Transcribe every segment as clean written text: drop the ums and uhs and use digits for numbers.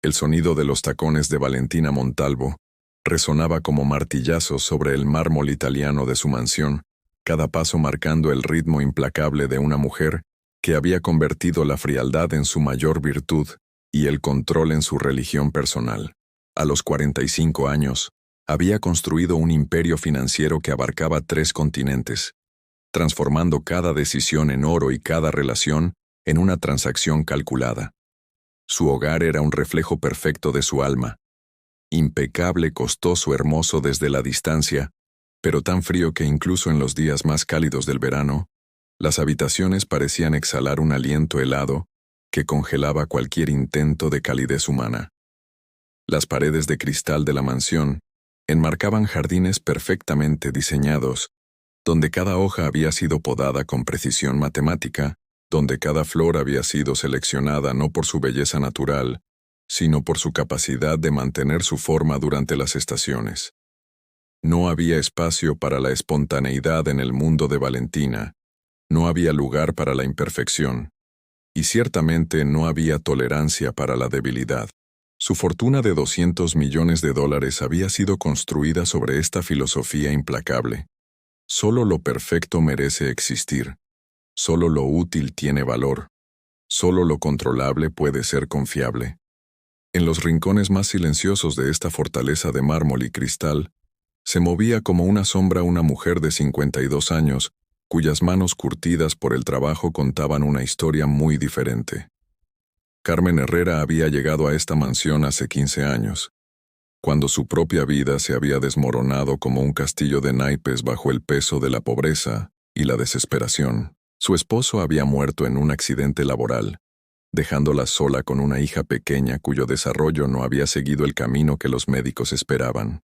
El sonido de los tacones de Valentina Montalvo resonaba como martillazos sobre el mármol italiano de su mansión, cada paso marcando el ritmo implacable de una mujer que había convertido la frialdad en su mayor virtud y el control en su religión personal. A los 45 años, había construido un imperio financiero que abarcaba 3 continentes, transformando cada decisión en oro y cada relación en una transacción calculada. Su hogar era un reflejo perfecto de su alma. Impecable, costoso, hermoso desde la distancia, pero tan frío que incluso en los días más cálidos del verano, las habitaciones parecían exhalar un aliento helado que congelaba cualquier intento de calidez humana. Las paredes de cristal de la mansión enmarcaban jardines perfectamente diseñados, donde cada hoja había sido podada con precisión matemática, donde cada flor había sido seleccionada no por su belleza natural, sino por su capacidad de mantener su forma durante las estaciones. No había espacio para la espontaneidad en el mundo de Valentina, no había lugar para la imperfección, y ciertamente no había tolerancia para la debilidad. Su fortuna de $200 millones había sido construida sobre esta filosofía implacable. Solo lo perfecto merece existir. Solo lo útil tiene valor. Solo lo controlable puede ser confiable. En los rincones más silenciosos de esta fortaleza de mármol y cristal, se movía como una sombra una mujer de 52 años, cuyas manos curtidas por el trabajo contaban una historia muy diferente. Carmen Herrera había llegado a esta mansión hace 15 años, cuando su propia vida se había desmoronado como un castillo de naipes bajo el peso de la pobreza y la desesperación. Su esposo había muerto en un accidente laboral, dejándola sola con una hija pequeña cuyo desarrollo no había seguido el camino que los médicos esperaban.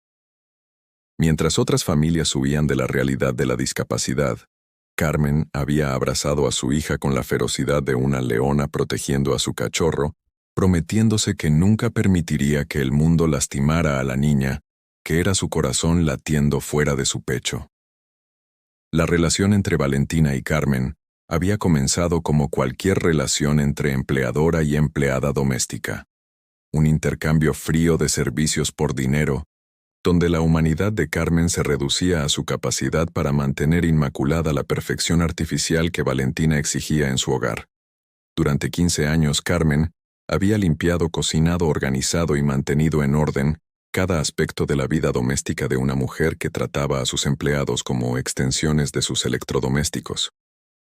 Mientras otras familias huían de la realidad de la discapacidad, Carmen había abrazado a su hija con la ferocidad de una leona protegiendo a su cachorro, prometiéndose que nunca permitiría que el mundo lastimara a la niña, que era su corazón latiendo fuera de su pecho. La relación entre Valentina y Carmen había comenzado como cualquier relación entre empleadora y empleada doméstica. Un intercambio frío de servicios por dinero, donde la humanidad de Carmen se reducía a su capacidad para mantener inmaculada la perfección artificial que Valentina exigía en su hogar. Durante 15 años, Carmen había limpiado, cocinado, organizado y mantenido en orden cada aspecto de la vida doméstica de una mujer que trataba a sus empleados como extensiones de sus electrodomésticos,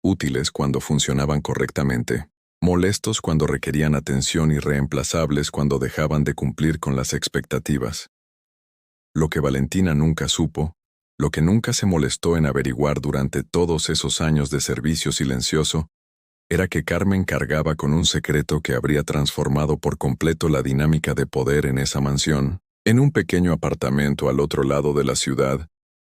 útiles cuando funcionaban correctamente, molestos cuando requerían atención y reemplazables cuando dejaban de cumplir con las expectativas. Lo que Valentina nunca supo, lo que nunca se molestó en averiguar durante todos esos años de servicio silencioso, era que Carmen cargaba con un secreto que habría transformado por completo la dinámica de poder en esa mansión. En un pequeño apartamento al otro lado de la ciudad,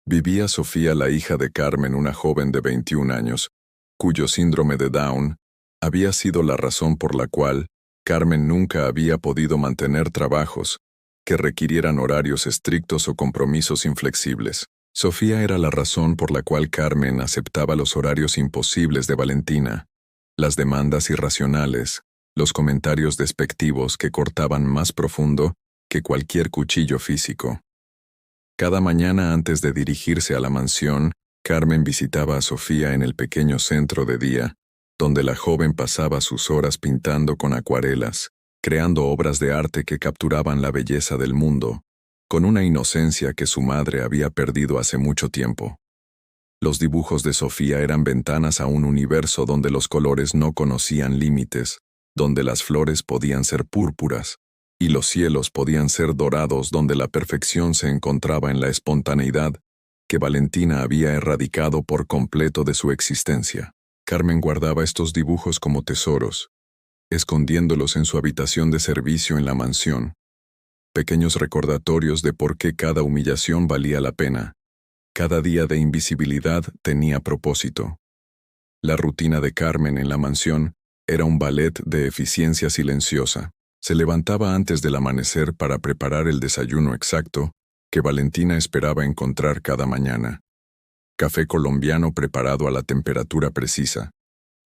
vivía Sofía, la hija de Carmen, una joven de 21 años, cuyo síndrome de Down había sido la razón por la cual Carmen nunca había podido mantener trabajos que requirieran horarios estrictos o compromisos inflexibles. Sofía era la razón por la cual Carmen aceptaba los horarios imposibles de Valentina, las demandas irracionales, los comentarios despectivos que cortaban más profundo que cualquier cuchillo físico. Cada mañana antes de dirigirse a la mansión, Carmen visitaba a Sofía en el pequeño centro de día, donde la joven pasaba sus horas pintando con acuarelas, creando obras de arte que capturaban la belleza del mundo, con una inocencia que su madre había perdido hace mucho tiempo. Los dibujos de Sofía eran ventanas a un universo donde los colores no conocían límites, donde las flores podían ser púrpuras, y los cielos podían ser dorados, donde la perfección se encontraba en la espontaneidad que Valentina había erradicado por completo de su existencia. Carmen guardaba estos dibujos como tesoros, escondiéndolos en su habitación de servicio en la mansión. Pequeños recordatorios de por qué cada humillación valía la pena. Cada día de invisibilidad tenía propósito. La rutina de Carmen en la mansión era un ballet de eficiencia silenciosa. Se levantaba antes del amanecer para preparar el desayuno exacto que Valentina esperaba encontrar cada mañana. Café colombiano preparado a la temperatura precisa.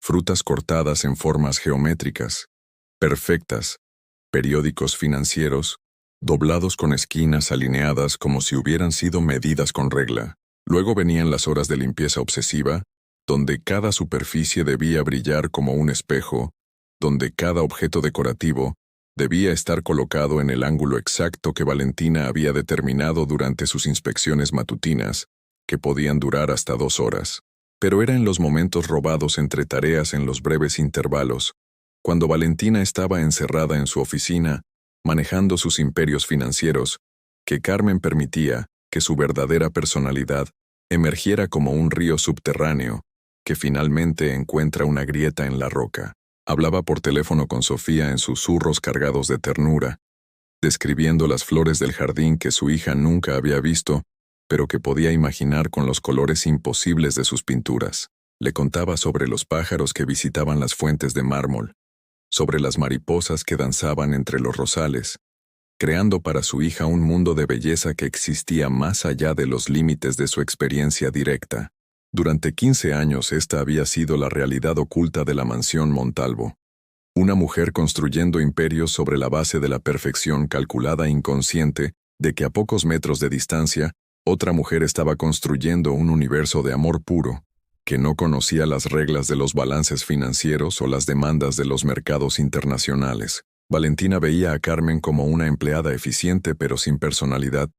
Frutas cortadas en formas geométricas, perfectas, periódicos financieros, doblados con esquinas alineadas como si hubieran sido medidas con regla. Luego venían las horas de limpieza obsesiva, donde cada superficie debía brillar como un espejo, donde cada objeto decorativo debía estar colocado en el ángulo exacto que Valentina había determinado durante sus inspecciones matutinas, que podían durar hasta 2 horas. Pero era en los momentos robados entre tareas en los breves intervalos, cuando Valentina estaba encerrada en su oficina, manejando sus imperios financieros, que Carmen permitía que su verdadera personalidad emergiera como un río subterráneo que finalmente encuentra una grieta en la roca. Hablaba por teléfono con Sofía en susurros cargados de ternura, describiendo las flores del jardín que su hija nunca había visto, pero que podía imaginar con los colores imposibles de sus pinturas. Le contaba sobre los pájaros que visitaban las fuentes de mármol, sobre las mariposas que danzaban entre los rosales, creando para su hija un mundo de belleza que existía más allá de los límites de su experiencia directa. Durante 15 años esta había sido la realidad oculta de la mansión Montalvo. Una mujer construyendo imperios sobre la base de la perfección calculada inconsciente de que a pocos metros de distancia, otra mujer estaba construyendo un universo de amor puro, que no conocía las reglas de los balances financieros o las demandas de los mercados internacionales. Valentina veía a Carmen como una empleada eficiente pero sin personalidad,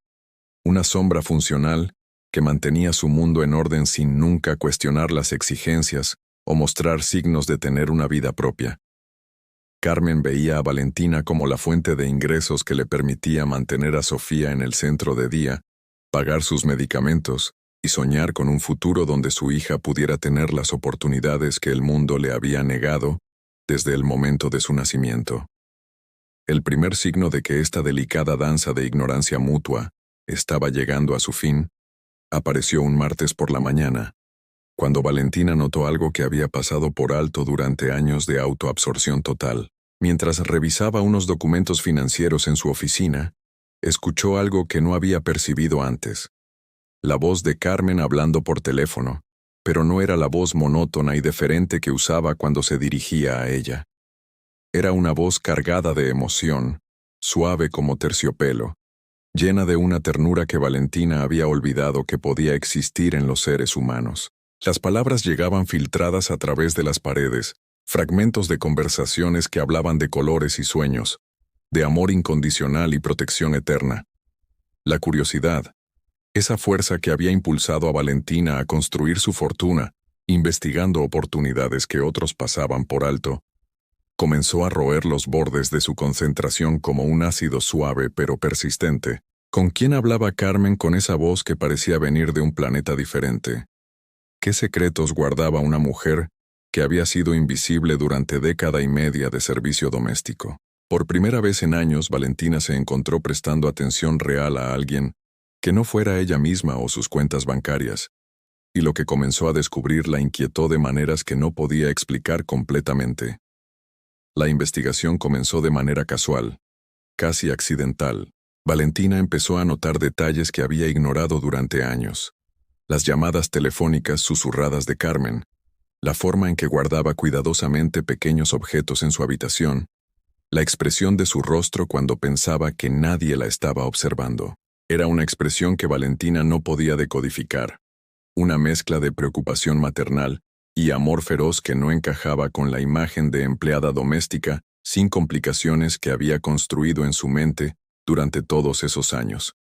una sombra funcional que mantenía su mundo en orden sin nunca cuestionar las exigencias o mostrar signos de tener una vida propia. Carmen veía a Valentina como la fuente de ingresos que le permitía mantener a Sofía en el centro de día, pagar sus medicamentos y soñar con un futuro donde su hija pudiera tener las oportunidades que el mundo le había negado desde el momento de su nacimiento. El primer signo de que esta delicada danza de ignorancia mutua estaba llegando a su fin apareció un martes por la mañana, cuando Valentina notó algo que había pasado por alto durante años de autoabsorción total. Mientras revisaba unos documentos financieros en su oficina, escuchó algo que no había percibido antes. La voz de Carmen hablando por teléfono, pero no era la voz monótona y deferente que usaba cuando se dirigía a ella. Era una voz cargada de emoción, suave como terciopelo, llena de una ternura que Valentina había olvidado que podía existir en los seres humanos. Las palabras llegaban filtradas a través de las paredes, fragmentos de conversaciones que hablaban de colores y sueños, de amor incondicional y protección eterna. La curiosidad, esa fuerza que había impulsado a Valentina a construir su fortuna, investigando oportunidades que otros pasaban por alto, comenzó a roer los bordes de su concentración como un ácido suave pero persistente. ¿Con quién hablaba Carmen con esa voz que parecía venir de un planeta diferente? ¿Qué secretos guardaba una mujer que había sido invisible durante década y media de servicio doméstico? Por primera vez en años, Valentina se encontró prestando atención real a alguien que no fuera ella misma o sus cuentas bancarias, y lo que comenzó a descubrir la inquietó de maneras que no podía explicar completamente. La investigación comenzó de manera casual, casi accidental. Valentina empezó a notar detalles que había ignorado durante años. Las llamadas telefónicas susurradas de Carmen, la forma en que guardaba cuidadosamente pequeños objetos en su habitación, la expresión de su rostro cuando pensaba que nadie la estaba observando. Era una expresión que Valentina no podía decodificar, una mezcla de preocupación maternal y amor feroz que no encajaba con la imagen de empleada doméstica sin complicaciones que había construido en su mente durante todos esos años.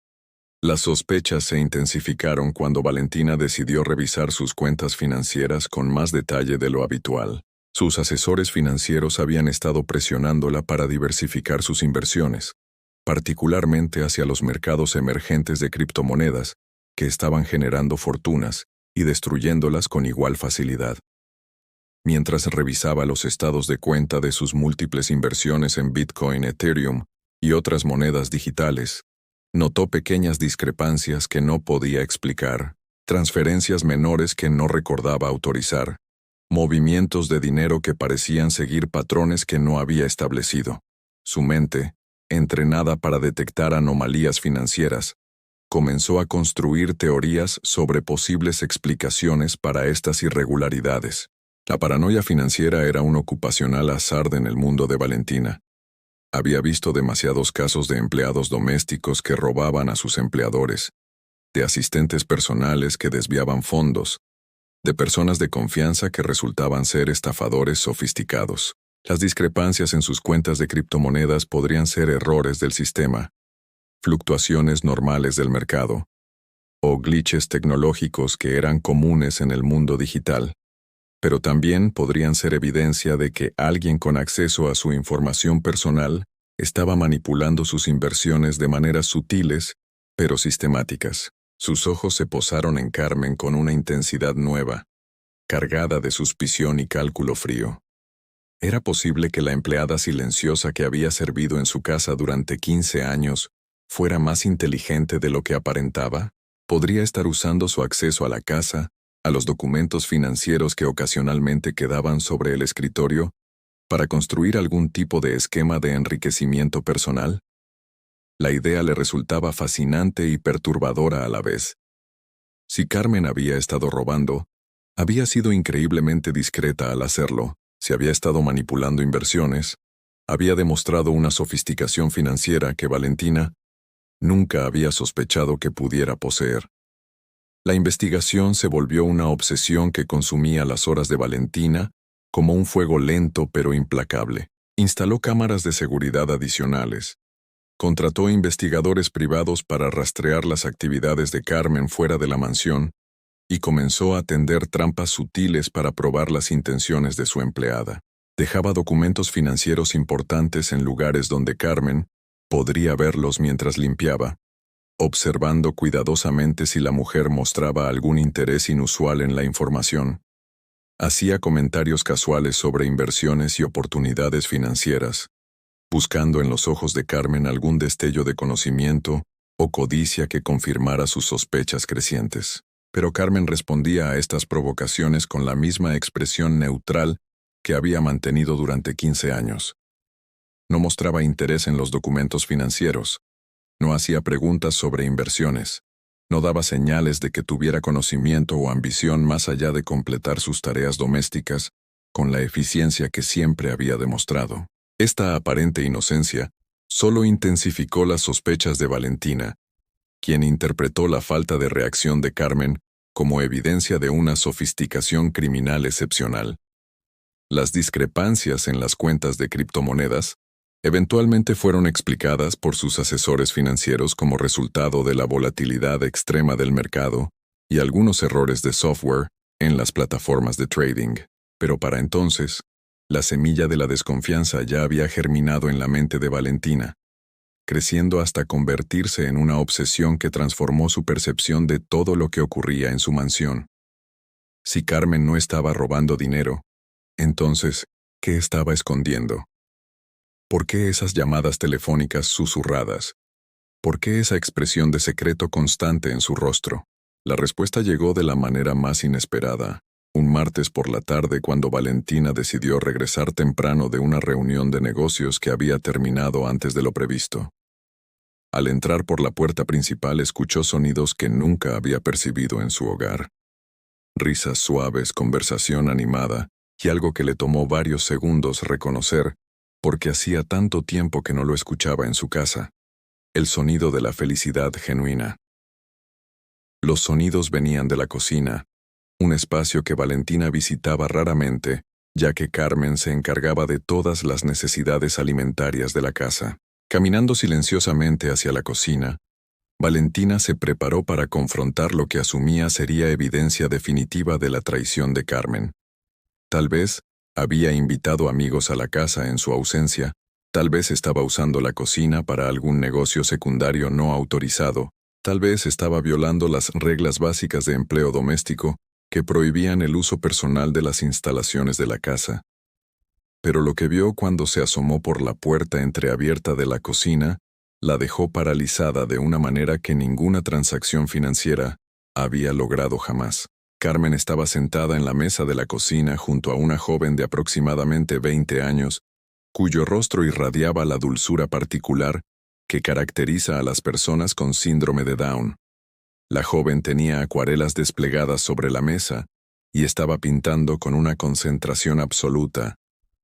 Las sospechas se intensificaron cuando Valentina decidió revisar sus cuentas financieras con más detalle de lo habitual. Sus asesores financieros habían estado presionándola para diversificar sus inversiones, particularmente hacia los mercados emergentes de criptomonedas, que estaban generando fortunas y destruyéndolas con igual facilidad. Mientras revisaba los estados de cuenta de sus múltiples inversiones en Bitcoin, Ethereum y otras monedas digitales, notó pequeñas discrepancias que no podía explicar, transferencias menores que no recordaba autorizar, movimientos de dinero que parecían seguir patrones que no había establecido. Su mente, entrenada para detectar anomalías financieras, comenzó a construir teorías sobre posibles explicaciones para estas irregularidades. La paranoia financiera era un ocupacional hazard en el mundo de Valentina. Había visto demasiados casos de empleados domésticos que robaban a sus empleadores, de asistentes personales que desviaban fondos, de personas de confianza que resultaban ser estafadores sofisticados. Las discrepancias en sus cuentas de criptomonedas podrían ser errores del sistema, fluctuaciones normales del mercado, o glitches tecnológicos que eran comunes en el mundo digital. Pero también podrían ser evidencia de que alguien con acceso a su información personal estaba manipulando sus inversiones de maneras sutiles, pero sistemáticas. Sus ojos se posaron en Carmen con una intensidad nueva, cargada de suspición y cálculo frío. ¿Era posible que la empleada silenciosa que había servido en su casa durante 15 años fuera más inteligente de lo que aparentaba? ¿Podría estar usando su acceso a la casa, a los documentos financieros que ocasionalmente quedaban sobre el escritorio, para construir algún tipo de esquema de enriquecimiento personal? La idea le resultaba fascinante y perturbadora a la vez. Si Carmen había estado robando, había sido increíblemente discreta al hacerlo. Si había estado manipulando inversiones, había demostrado una sofisticación financiera que Valentina nunca había sospechado que pudiera poseer. La investigación se volvió una obsesión que consumía las horas de Valentina como un fuego lento pero implacable. Instaló cámaras de seguridad adicionales. Contrató investigadores privados para rastrear las actividades de Carmen fuera de la mansión y comenzó a tender trampas sutiles para probar las intenciones de su empleada. Dejaba documentos financieros importantes en lugares donde Carmen podría verlos mientras limpiaba, observando cuidadosamente si la mujer mostraba algún interés inusual en la información. Hacía comentarios casuales sobre inversiones y oportunidades financieras, buscando en los ojos de Carmen algún destello de conocimiento o codicia que confirmara sus sospechas crecientes. Pero Carmen respondía a estas provocaciones con la misma expresión neutral que había mantenido durante 15 años. No mostraba interés en los documentos financieros, no hacía preguntas sobre inversiones, no daba señales de que tuviera conocimiento o ambición más allá de completar sus tareas domésticas con la eficiencia que siempre había demostrado. Esta aparente inocencia solo intensificó las sospechas de Valentina, quien interpretó la falta de reacción de Carmen como evidencia de una sofisticación criminal excepcional. Las discrepancias en las cuentas de criptomonedas eventualmente fueron explicadas por sus asesores financieros como resultado de la volatilidad extrema del mercado y algunos errores de software en las plataformas de trading. Pero para entonces, la semilla de la desconfianza ya había germinado en la mente de Valentina, creciendo hasta convertirse en una obsesión que transformó su percepción de todo lo que ocurría en su mansión. Si Carmen no estaba robando dinero, entonces, ¿qué estaba escondiendo? ¿Por qué esas llamadas telefónicas susurradas? ¿Por qué esa expresión de secreto constante en su rostro? La respuesta llegó de la manera más inesperada, un martes por la tarde cuando Valentina decidió regresar temprano de una reunión de negocios que había terminado antes de lo previsto. Al entrar por la puerta principal escuchó sonidos que nunca había percibido en su hogar. Risas suaves, conversación animada y algo que le tomó varios segundos reconocer, porque hacía tanto tiempo que no lo escuchaba en su casa: el sonido de la felicidad genuina. Los sonidos venían de la cocina, un espacio que Valentina visitaba raramente, ya que Carmen se encargaba de todas las necesidades alimentarias de la casa. Caminando silenciosamente hacia la cocina, Valentina se preparó para confrontar lo que asumía sería evidencia definitiva de la traición de Carmen. Tal vez había invitado amigos a la casa en su ausencia, tal vez estaba usando la cocina para algún negocio secundario no autorizado, tal vez estaba violando las reglas básicas de empleo doméstico que prohibían el uso personal de las instalaciones de la casa. Pero lo que vio cuando se asomó por la puerta entreabierta de la cocina la dejó paralizada de una manera que ninguna transacción financiera había logrado jamás. Carmen estaba sentada en la mesa de la cocina junto a una joven de aproximadamente 20 años, cuyo rostro irradiaba la dulzura particular que caracteriza a las personas con síndrome de Down. La joven tenía acuarelas desplegadas sobre la mesa y estaba pintando con una concentración absoluta,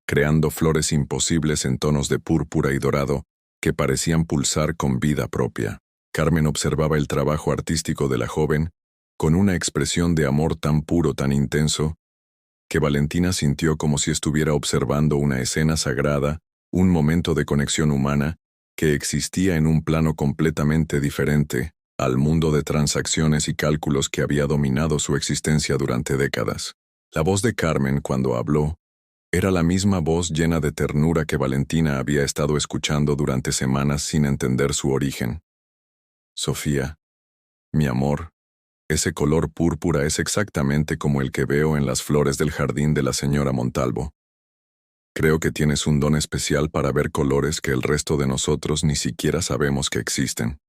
creando flores imposibles en tonos de púrpura y dorado que parecían pulsar con vida propia. Carmen observaba el trabajo artístico de la joven con una expresión de amor tan puro, tan intenso, que Valentina sintió como si estuviera observando una escena sagrada, un momento de conexión humana, que existía en un plano completamente diferente al mundo de transacciones y cálculos que había dominado su existencia durante décadas. La voz de Carmen, cuando habló, era la misma voz llena de ternura que Valentina había estado escuchando durante semanas sin entender su origen. Sofía, mi amor, ese color púrpura es exactamente como el que veo en las flores del jardín de la señora Montalvo. Creo que tienes un don especial para ver colores que el resto de nosotros ni siquiera sabemos que existen.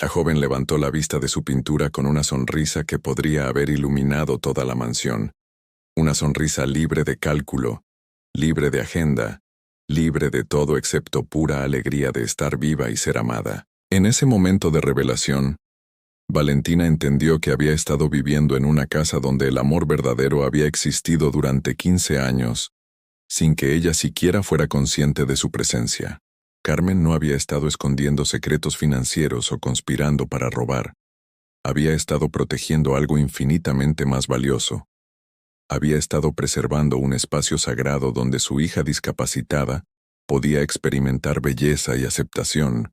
La joven levantó la vista de su pintura con una sonrisa que podría haber iluminado toda la mansión. Una sonrisa libre de cálculo, libre de agenda, libre de todo excepto pura alegría de estar viva y ser amada. En ese momento de revelación, Valentina entendió que había estado viviendo en una casa donde el amor verdadero había existido durante 15 años, sin que ella siquiera fuera consciente de su presencia. Carmen no había estado escondiendo secretos financieros o conspirando para robar. Había estado protegiendo algo infinitamente más valioso. Había estado preservando un espacio sagrado donde su hija discapacitada podía experimentar belleza y aceptación,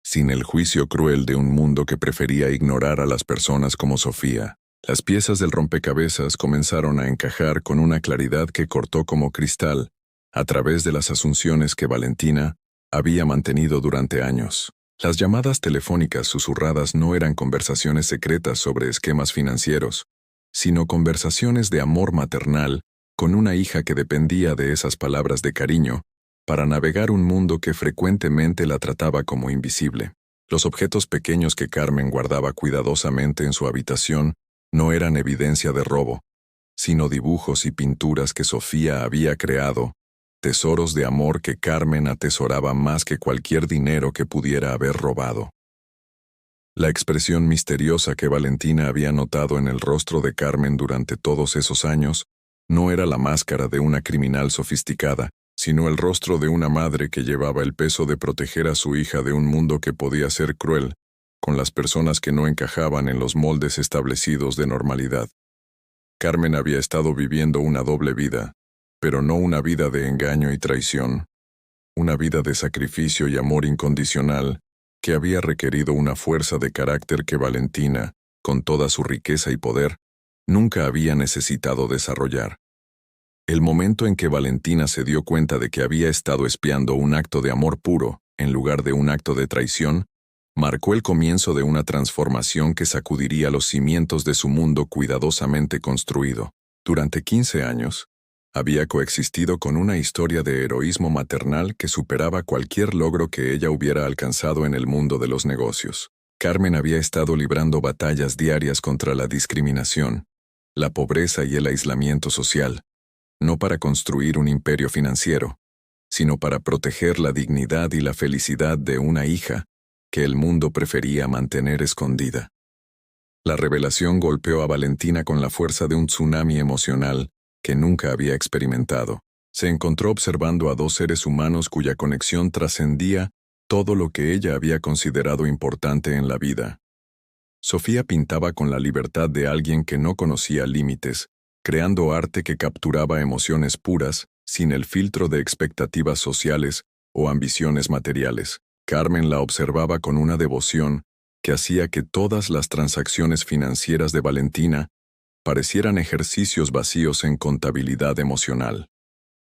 sin el juicio cruel de un mundo que prefería ignorar a las personas como Sofía. Las piezas del rompecabezas comenzaron a encajar con una claridad que cortó como cristal a través de las asunciones que Valentina había mantenido durante años. Las llamadas telefónicas susurradas no eran conversaciones secretas sobre esquemas financieros, sino conversaciones de amor maternal con una hija que dependía de esas palabras de cariño para navegar un mundo que frecuentemente la trataba como invisible. Los objetos pequeños que Carmen guardaba cuidadosamente en su habitación no eran evidencia de robo, sino dibujos y pinturas que Sofía había creado, tesoros de amor que Carmen atesoraba más que cualquier dinero que pudiera haber robado. La expresión misteriosa que Valentina había notado en el rostro de Carmen durante todos esos años no era la máscara de una criminal sofisticada, sino el rostro de una madre que llevaba el peso de proteger a su hija de un mundo que podía ser cruel con las personas que no encajaban en los moldes establecidos de normalidad. Carmen había estado viviendo una doble vida, pero no una vida de engaño y traición, una vida de sacrificio y amor incondicional que había requerido una fuerza de carácter que Valentina, con toda su riqueza y poder, nunca había necesitado desarrollar. El momento en que Valentina se dio cuenta de que había estado espiando un acto de amor puro en lugar de un acto de traición, marcó el comienzo de una transformación que sacudiría los cimientos de su mundo cuidadosamente construido. Durante 15 años, había coexistido con una historia de heroísmo maternal que superaba cualquier logro que ella hubiera alcanzado en el mundo de los negocios. Carmen había estado librando batallas diarias contra la discriminación, la pobreza y el aislamiento social, no para construir un imperio financiero, sino para proteger la dignidad y la felicidad de una hija que el mundo prefería mantener escondida. La revelación golpeó a Valentina con la fuerza de un tsunami emocional que nunca había experimentado. Se encontró observando a dos seres humanos cuya conexión trascendía todo lo que ella había considerado importante en la vida. Sofía pintaba con la libertad de alguien que no conocía límites, creando arte que capturaba emociones puras, sin el filtro de expectativas sociales o ambiciones materiales. Carmen la observaba con una devoción que hacía que todas las transacciones financieras de Valentina parecieran ejercicios vacíos en contabilidad emocional.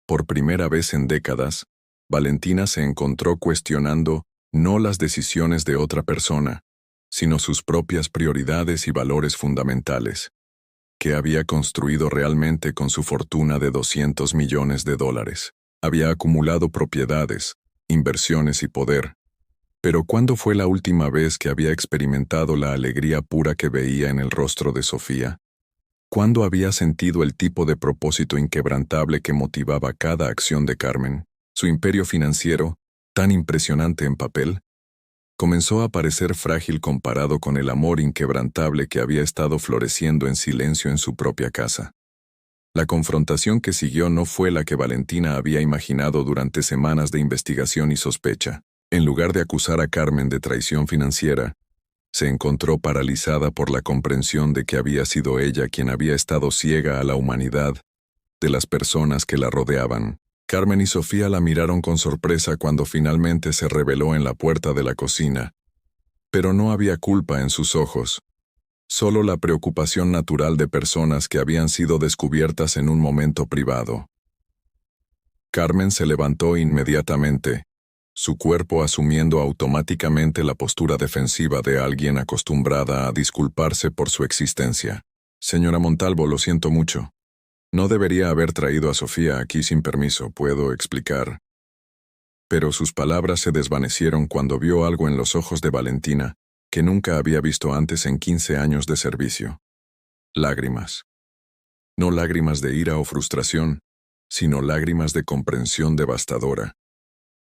Por primera vez en décadas, Valentina se encontró cuestionando no las decisiones de otra persona, sino sus propias prioridades y valores fundamentales. ¿Qué había construido realmente con su fortuna de $200 millones? Había acumulado propiedades, inversiones y poder. Pero ¿cuándo fue la última vez que había experimentado la alegría pura que veía en el rostro de Sofía? ¿Cuándo había sentido el tipo de propósito inquebrantable que motivaba cada acción de Carmen? Su imperio financiero, tan impresionante en papel, comenzó a parecer frágil comparado con el amor inquebrantable que había estado floreciendo en silencio en su propia casa. La confrontación que siguió no fue la que Valentina había imaginado durante semanas de investigación y sospecha. En lugar de acusar a Carmen de traición financiera, se encontró paralizada por la comprensión de que había sido ella quien había estado ciega a la humanidad de las personas que la rodeaban. Carmen y Sofía la miraron con sorpresa cuando finalmente se reveló en la puerta de la cocina. Pero no había culpa en sus ojos, solo la preocupación natural de personas que habían sido descubiertas en un momento privado. Carmen se levantó inmediatamente, su cuerpo asumiendo automáticamente la postura defensiva de alguien acostumbrada a disculparse por su existencia. Señora Montalvo, lo siento mucho. No debería haber traído a Sofía aquí sin permiso, puedo explicar. Pero sus palabras se desvanecieron cuando vio algo en los ojos de Valentina que nunca había visto antes en 15 años de servicio. Lágrimas. No lágrimas de ira o frustración, sino lágrimas de comprensión devastadora,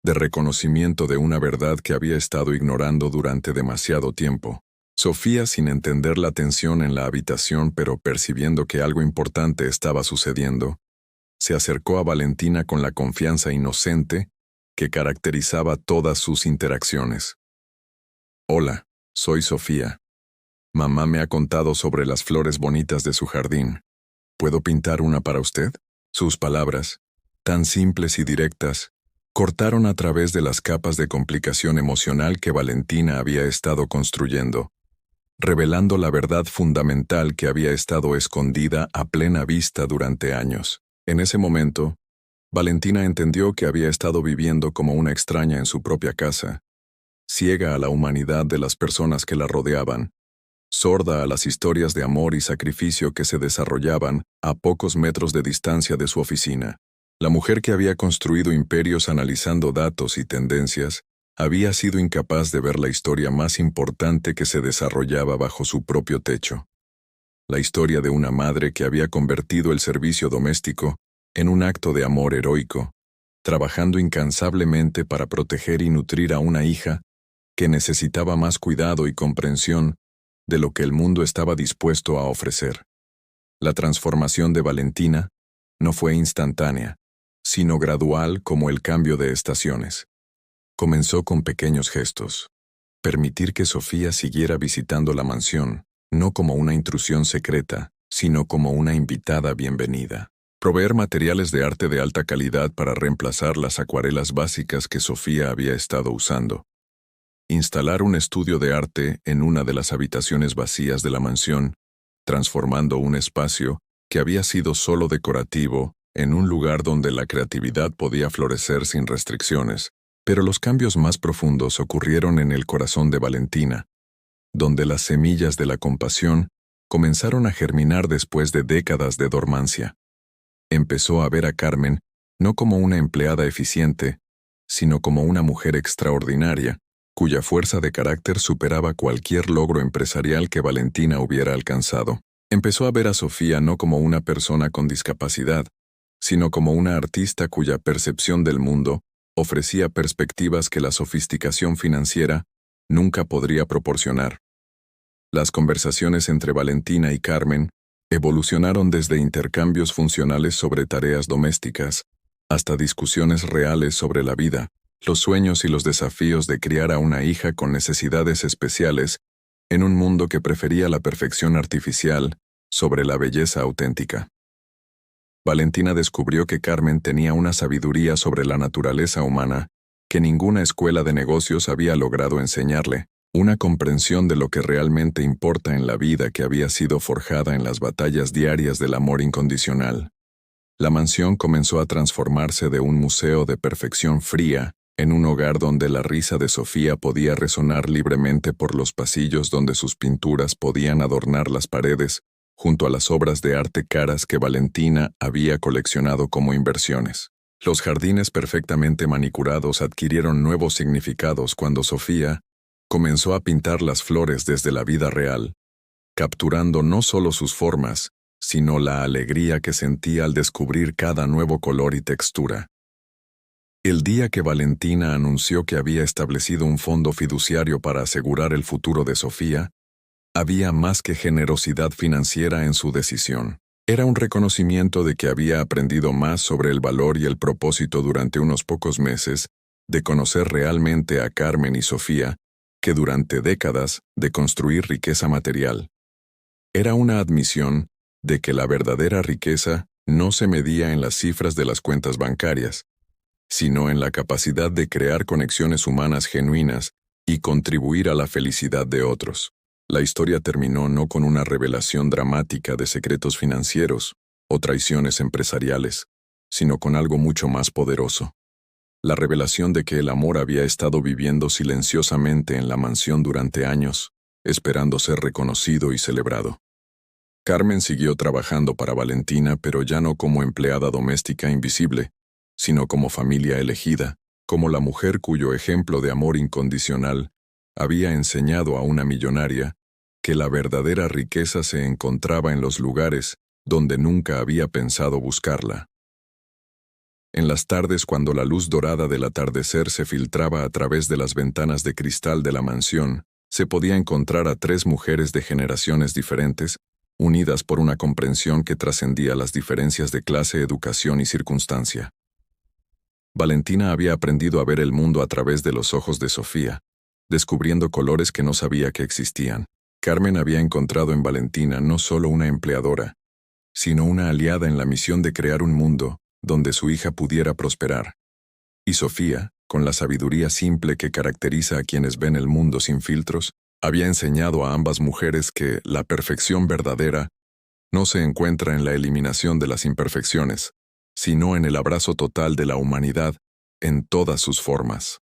de reconocimiento de una verdad que había estado ignorando durante demasiado tiempo. Sofía, sin entender la tensión en la habitación pero percibiendo que algo importante estaba sucediendo, se acercó a Valentina con la confianza inocente que caracterizaba todas sus interacciones. Hola, soy Sofía. Mamá me ha contado sobre las flores bonitas de su jardín. ¿Puedo pintar una para usted? Sus palabras, tan simples y directas, cortaron a través de las capas de complicación emocional que Valentina había estado construyendo, revelando la verdad fundamental que había estado escondida a plena vista durante años. En ese momento, Valentina entendió que había estado viviendo como una extraña en su propia casa, ciega a la humanidad de las personas que la rodeaban, sorda a las historias de amor y sacrificio que se desarrollaban a pocos metros de distancia de su oficina. La mujer que había construido imperios analizando datos y tendencias había sido incapaz de ver la historia más importante que se desarrollaba bajo su propio techo. La historia de una madre que había convertido el servicio doméstico en un acto de amor heroico, trabajando incansablemente para proteger y nutrir a una hija que necesitaba más cuidado y comprensión de lo que el mundo estaba dispuesto a ofrecer. La transformación de Valentina no fue instantánea, sino gradual como el cambio de estaciones. Comenzó con pequeños gestos. Permitir que Sofía siguiera visitando la mansión, no como una intrusión secreta, sino como una invitada bienvenida. Proveer materiales de arte de alta calidad para reemplazar las acuarelas básicas que Sofía había estado usando. Instalar un estudio de arte en una de las habitaciones vacías de la mansión, transformando un espacio que había sido solo decorativo en un lugar donde la creatividad podía florecer sin restricciones. Pero los cambios más profundos ocurrieron en el corazón de Valentina, donde las semillas de la compasión comenzaron a germinar después de décadas de dormancia. Empezó a ver a Carmen no como una empleada eficiente, sino como una mujer extraordinaria, cuya fuerza de carácter superaba cualquier logro empresarial que Valentina hubiera alcanzado. Empezó a ver a Sofía no como una persona con discapacidad, sino como una artista cuya percepción del mundo ofrecía perspectivas que la sofisticación financiera nunca podría proporcionar. Las conversaciones entre Valentina y Carmen evolucionaron desde intercambios funcionales sobre tareas domésticas hasta discusiones reales sobre la vida, los sueños y los desafíos de criar a una hija con necesidades especiales en un mundo que prefería la perfección artificial sobre la belleza auténtica. Valentina descubrió que Carmen tenía una sabiduría sobre la naturaleza humana que ninguna escuela de negocios había logrado enseñarle, una comprensión de lo que realmente importa en la vida que había sido forjada en las batallas diarias del amor incondicional. La mansión comenzó a transformarse de un museo de perfección fría en un hogar donde la risa de Sofía podía resonar libremente por los pasillos donde sus pinturas podían adornar las paredes, junto a las obras de arte caras que Valentina había coleccionado como inversiones. Los jardines perfectamente manicurados adquirieron nuevos significados cuando Sofía comenzó a pintar las flores desde la vida real, capturando no solo sus formas, sino la alegría que sentía al descubrir cada nuevo color y textura. El día que Valentina anunció que había establecido un fondo fiduciario para asegurar el futuro de Sofía, había más que generosidad financiera en su decisión. Era un reconocimiento de que había aprendido más sobre el valor y el propósito durante unos pocos meses de conocer realmente a Carmen y Sofía que durante décadas de construir riqueza material. Era una admisión de que la verdadera riqueza no se medía en las cifras de las cuentas bancarias, sino en la capacidad de crear conexiones humanas genuinas y contribuir a la felicidad de otros. La historia terminó no con una revelación dramática de secretos financieros o traiciones empresariales, sino con algo mucho más poderoso. La revelación de que el amor había estado viviendo silenciosamente en la mansión durante años, esperando ser reconocido y celebrado. Carmen siguió trabajando para Valentina, pero ya no como empleada doméstica invisible, sino como familia elegida, como la mujer cuyo ejemplo de amor incondicional había enseñado a una millonaria que la verdadera riqueza se encontraba en los lugares donde nunca había pensado buscarla. En las tardes, cuando la luz dorada del atardecer se filtraba a través de las ventanas de cristal de la mansión, se podía encontrar a tres mujeres de generaciones diferentes, unidas por una comprensión que trascendía las diferencias de clase, educación y circunstancia. Valentina había aprendido a ver el mundo a través de los ojos de Sofía, descubriendo colores que no sabía que existían. Carmen había encontrado en Valentina no solo una empleadora, sino una aliada en la misión de crear un mundo donde su hija pudiera prosperar. Y Sofía, con la sabiduría simple que caracteriza a quienes ven el mundo sin filtros, había enseñado a ambas mujeres que la perfección verdadera no se encuentra en la eliminación de las imperfecciones, sino en el abrazo total de la humanidad en todas sus formas.